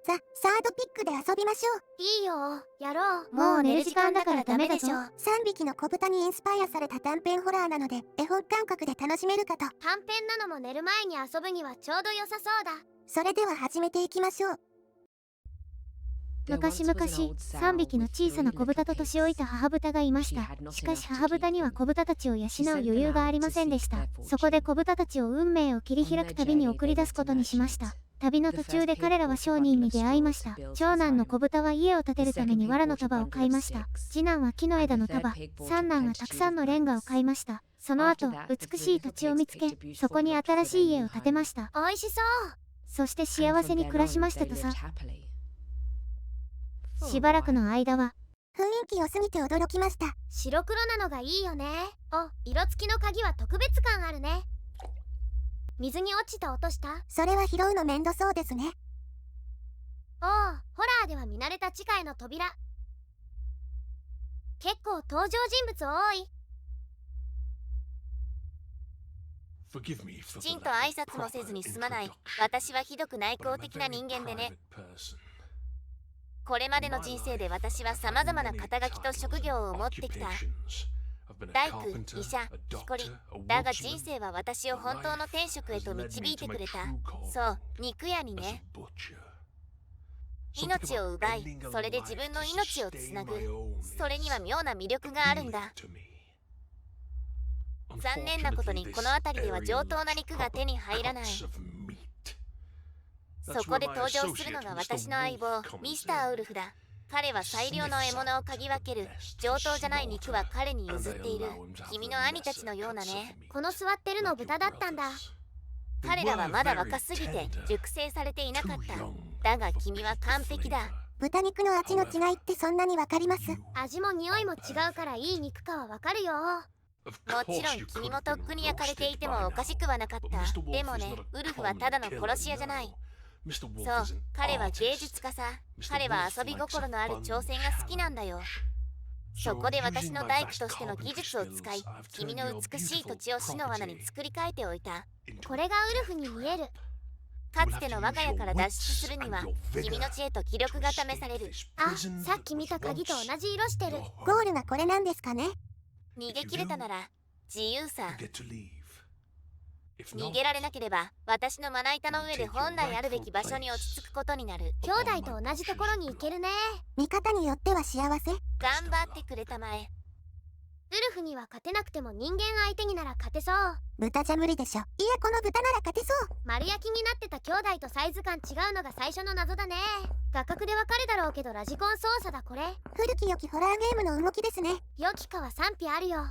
サードピックで遊びましょう。いいよ、やろう。もう寝る時間だからダメでしょ。3匹の子豚にインスパイアされた短編ホラーなので、絵本感覚で楽しめるかと。短編なのも寝る前に遊ぶにはちょうど良さそうだ。それでは始めていきましょう。昔々、3匹の小さな子豚と年老いた母豚がいました。しかし母豚には子豚たちを養う余裕がありませんでした。そこで子豚たちを運命を切り開く旅に送り出すことにしました。旅の途中で彼らは商人に出会いました。長男の子豚は家を建てるために藁の束を買いました。次男は木の枝の束、三男はたくさんのレンガを買いました。その後、美しい土地を見つけ、そこに新しい家を建てました。おいしそう。そして幸せに暮らしましたとさ。しばらくの間は雰囲気良すぎて驚きました。白黒なのがいいよね。お、色付きの鍵は特別感あるね。水に落ちた落とした？それは拾うのめんどそうですね。おお、ホラーでは見慣れた地下への扉。結構登場人物多い。きちんと挨拶もせずにすまない。私はひどく内向的な人間でね。これまでの人生で私は様々な肩書きと職業を持ってきた。大工、医者、木こり。だが人生は私を本当の天職へと導いてくれた。そう、肉屋にね。命を奪い、それで自分の命をつなぐ。それには妙な魅力があるんだ。残念なことにこの辺りでは上等な肉が手に入らない。そこで登場するのが私の相棒、ミスターウルフだ。彼は最良の獲物を嗅ぎ分ける。上等じゃない肉は彼に譲っている。君の兄たちのようなね。この座ってるの豚だったんだ。彼らはまだ若すぎて熟成されていなかった。だが君は完璧だ。豚肉の味の違いってそんなにわかります？味も匂いも違うからいい肉かはわかるよ。もちろん君もとっくに焼かれていてもおかしくはなかった。でもね、ウルフはただの殺し屋じゃない。そう、彼は芸術家さ。彼は遊び心のある挑戦が好きなんだよ。そこで私の大工としての技術を使い、君の美しい土地を死の罠に作り変えておいた。これがウルフに見える。かつての我が家から脱出するには、君の知恵と気力が試される。あ、さっき見た鍵と同じ色してる。ゴールがこれなんですかね？逃げ切れたなら自由さ。逃げられなければ私のまな板の上で本来あるべき場所に落ち着くことになる。兄弟と同じところに行けるね。見方によっては幸せ。頑張ってくれたまえ。ウルフには勝てなくても人間相手になら勝てそう。豚じゃ無理でしょ。いや、この豚なら勝てそう。丸焼きになってた兄弟とサイズ感違うのが最初の謎だね。画角でわかるだろうけどラジコン操作だこれ。古き良きホラーゲームの動きですね。良きかは賛否あるよ。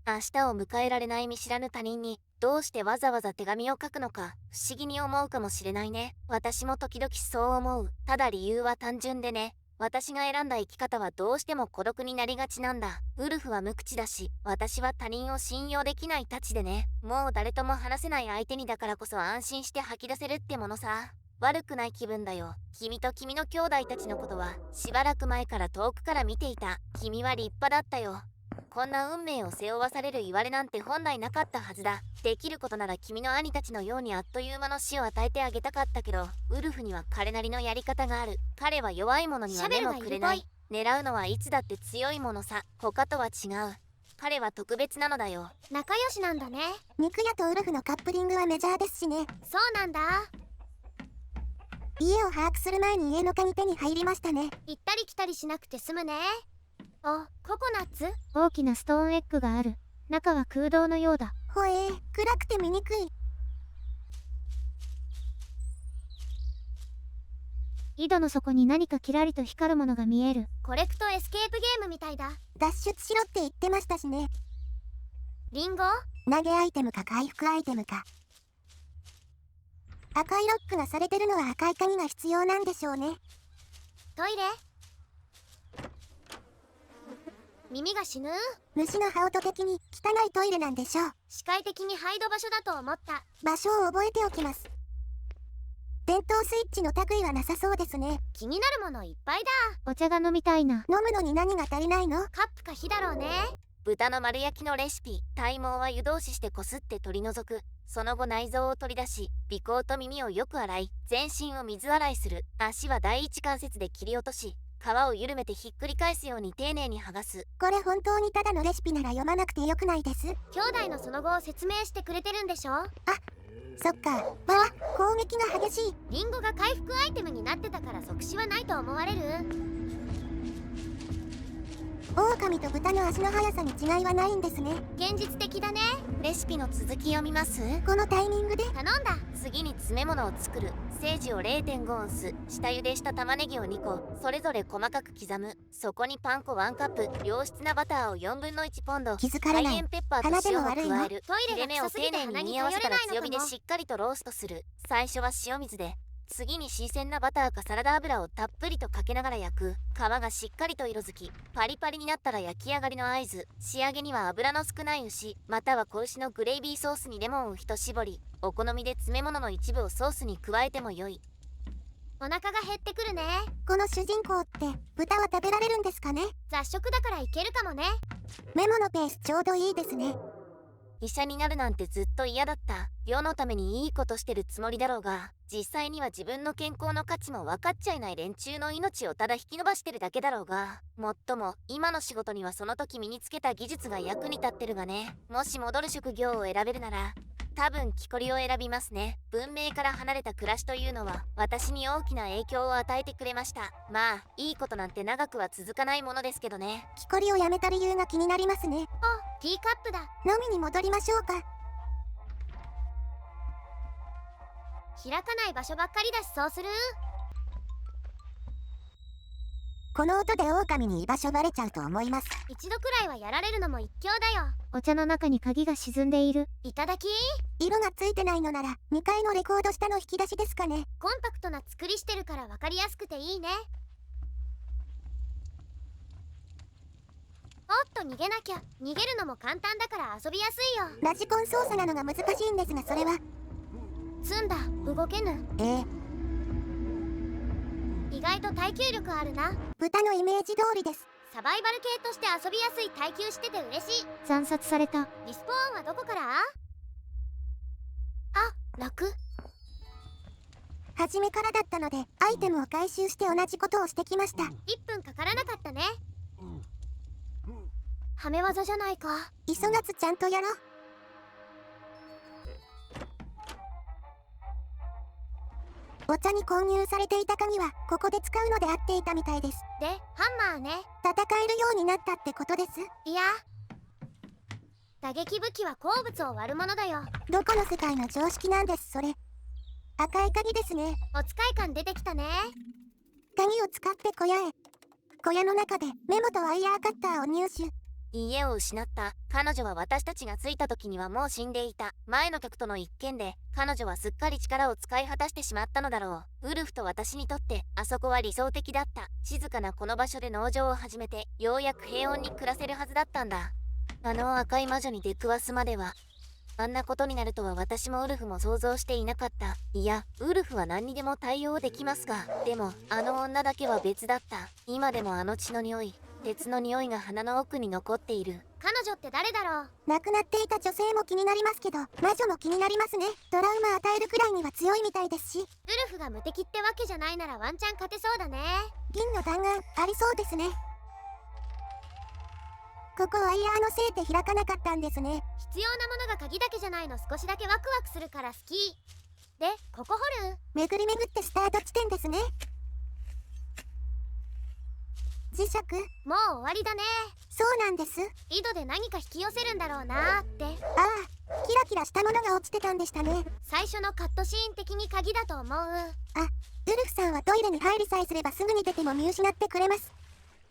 明日を迎えられない見知らぬ他人にどうしてわざわざ手紙を書くのか不思議に思うかもしれないね。私も時々そう思う。ただ理由は単純でね。私が選んだ生き方はどうしても孤独になりがちなんだ。ウルフは無口だし、私は他人を信用できないたちでね。もう誰とも話せない相手にだからこそ安心して吐き出せるってものさ。悪くない気分だよ。君と君の兄弟たちのことはしばらく前から遠くから見ていた。君は立派だったよ。こんな運命を背負わされる言われなんて本来なかったはずだ。できることなら君の兄たちのようにあっという間の死を与えてあげたかったけど、ウルフには彼なりのやり方がある。彼は弱い者には目もくれない。狙うのはいつだって強いものさ。他とは違う。彼は特別なのだよ。仲良しなんだね。肉屋とウルフのカップリングはメジャーですしね。そうなんだ。家を把握する前に家の鍵手に入りましたね。行ったり来たりしなくて済むね。お、ココナッツ？大きなストーンエッグがある。中は空洞のようだ。ほえー、暗くて見にくい。井戸の底に何かキラリと光るものが見える。コレクトエスケープゲームみたいだ。脱出しろって言ってましたしね。リンゴ？投げアイテムか回復アイテムか。赤いロックがされてるのは赤い鍵が必要なんでしょうね。トイレ？耳が死ぬ？虫の羽音的に汚いトイレなんでしょう。視界的にハイド場所だと思った。場所を覚えておきます。電動スイッチの類はなさそうですね。気になるものいっぱいだ。お茶が飲みたいな。飲むのに何が足りないの？カップか火だろうね。豚の丸焼きのレシピ。体毛は湯通ししてこすって取り除く。その後内臓を取り出し、鼻孔と耳をよく洗い、全身を水洗いする。足は第一関節で切り落とし、皮を緩めてひっくり返すように丁寧に剥がす。これ本当にただのレシピなら読まなくてよくないです？兄弟のその後を説明してくれてるんでしょ。そっか。わあ、攻撃が激しい。リンゴが回復アイテムになってたから即死はないと思われる。狼と豚の足の速さに違いはないんですね。現実的だね。レシピの続き読みます。このタイミングで頼んだ。次に詰め物を作る。セージを 0.5 オンス、下茹でした玉ねぎを2個、それぞれ細かく刻む。そこにパン粉1カップ、良質なバターを4分の1ポンド、気づかれない。カイエンペッパーと塩を加える。トイレ切れ目をが臭すぎて丁寧に鼻に煮合わせたら強火で頼れないのかも。しっかりとローストする。最初は塩水で、次に新鮮なバターかサラダ油をたっぷりとかけながら焼く。皮がしっかりと色づき、パリパリになったら焼き上がりの合図。仕上げには油の少ない牛、または子牛のグレイビーソースにレモンを一絞り、お好みで詰め物の一部をソースに加えてもよい。お腹が減ってくるね。この主人公って豚は食べられるんですかね？雑食だからいけるかもね。メモのペースちょうどいいですね。医者になるなんてずっと嫌だった。世のためにいいことしてるつもりだろうが、実際には自分の健康の価値も分かっちゃいない連中の命をただ引き延ばしてるだけだろうが、もっとも今の仕事にはその時身につけた技術が役に立ってるがね。もし戻る職業を選べるなら多分木こりを選びますね。文明から離れた暮らしというのは私に大きな影響を与えてくれました。まあいいことなんて長くは続かないものですけどね。木こりをやめた理由が気になりますね。ティーカップだ。飲みに戻りましょうか。開かない場所ばっかりだし、そうする。この音で狼に居場所バレちゃうと思います。一度くらいはやられるのも一興だよ。お茶の中に鍵が沈んでいる。いただき。色がついてないのなら2階のレコード下の引き出しですかね。コンパクトな作りしてるから分かりやすくていいね。おっと、逃げなきゃ。逃げるのも簡単だから遊びやすいよ。ラジコン操作なのが難しいんですが、それは積んだ。動けぬ。意外と耐久力あるな。豚のイメージ通りです。サバイバル系として遊びやすい、耐久してて嬉しい。惨殺された。リスポーンはどこから？楽。初めからだったのでアイテムを回収して同じことをしてきました。1分かからなかったね。はめ技じゃないか。急がずちゃんとやろう。お茶に混入されていた鍵はここで使うので合っていたみたいです。で、ハンマーね。戦えるようになったってことです。いや、打撃武器は鉱物を割るものだよ。どこの世界の常識なんです、それ。赤い鍵ですね。お使い感出てきたね。鍵を使って小屋へ。小屋の中でメモとワイヤーカッターを入手。家を失った。彼女は私たちが着いた時にはもう死んでいた。前の客との一件で彼女はすっかり力を使い果たしてしまったのだろう。ウルフと私にとってあそこは理想的だった。静かなこの場所で農場を始めてようやく平穏に暮らせるはずだったんだ。あの赤い魔女に出くわすまではあんなことになるとは私もウルフも想像していなかった。いや、ウルフは何にでも対応できますが、でもあの女だけは別だった。今でもあの血の匂い、鉄の匂いが鼻の奥に残っている。彼女って誰だろう？亡くなっていた女性も気になりますけど、魔女も気になりますね。ドラウマ与えるくらいには強いみたいですし。ウルフが無敵ってわけじゃないならワンチャン勝てそうだね。銀の弾丸ありそうですね。ここワイヤーのせいで開かなかったんですね。必要なものが鍵だけじゃないの。少しだけワクワクするから好き。で、ここ掘る？巡り巡ってスタート地点ですね。磁石。もう終わりだね。そうなんです。井戸で何か引き寄せるんだろうなーって。ああ、キラキラしたものが落ちてたんでしたね。最初のカットシーン的に鍵だと思う。ウルフさんはトイレに入りさえすればすぐに出ても見失ってくれます。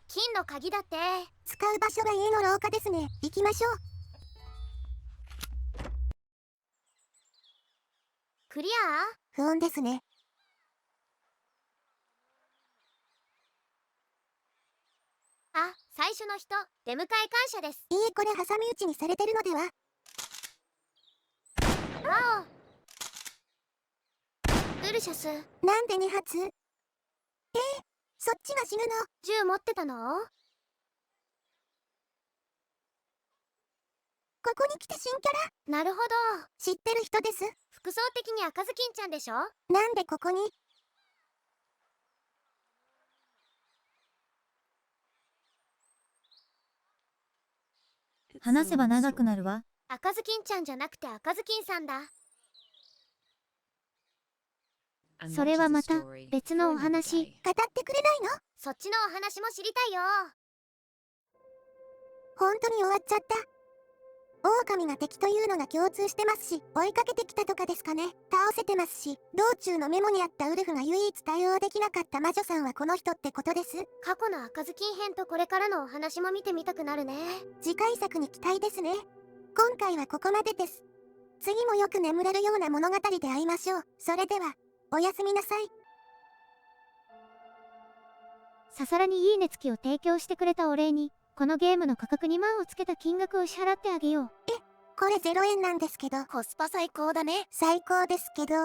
金の鍵だって。使う場所が家の廊下ですね。行きましょう。クリア？不穏ですね。最初の人、出迎え感謝です。いいえ、これ挟み撃ちにされてるのでは？わお。ウルシャス。なんで2発？そっちが死ぬの？銃持ってたの？ここに来て新キャラなるほど。知ってる人です。服装的に赤ずきんちゃんでしょ。なんでここに？話せば長くなるわ。赤ずきんちゃんじゃなくて赤ずきんさんだ。それはまた別のお話。語ってくれないの？そっちのお話も知りたいよ。本当に終わっちゃった。狼が敵というのが共通してますし、追いかけてきたとかですかね。倒せてますし、道中のメモにあったウルフが唯一対応できなかった魔女さんはこの人ってことです。過去の赤ずきん編とこれからのお話も見てみたくなるね。次回作に期待ですね。今回はここまでです。次もよく眠れるような物語で会いましょう。それでは、おやすみなさい。ささらにいいね付きを提供してくれたお礼に、このゲームの価格2万をつけた金額を支払ってあげよう。これ0円なんですけど。コスパ最高だね。最高ですけど。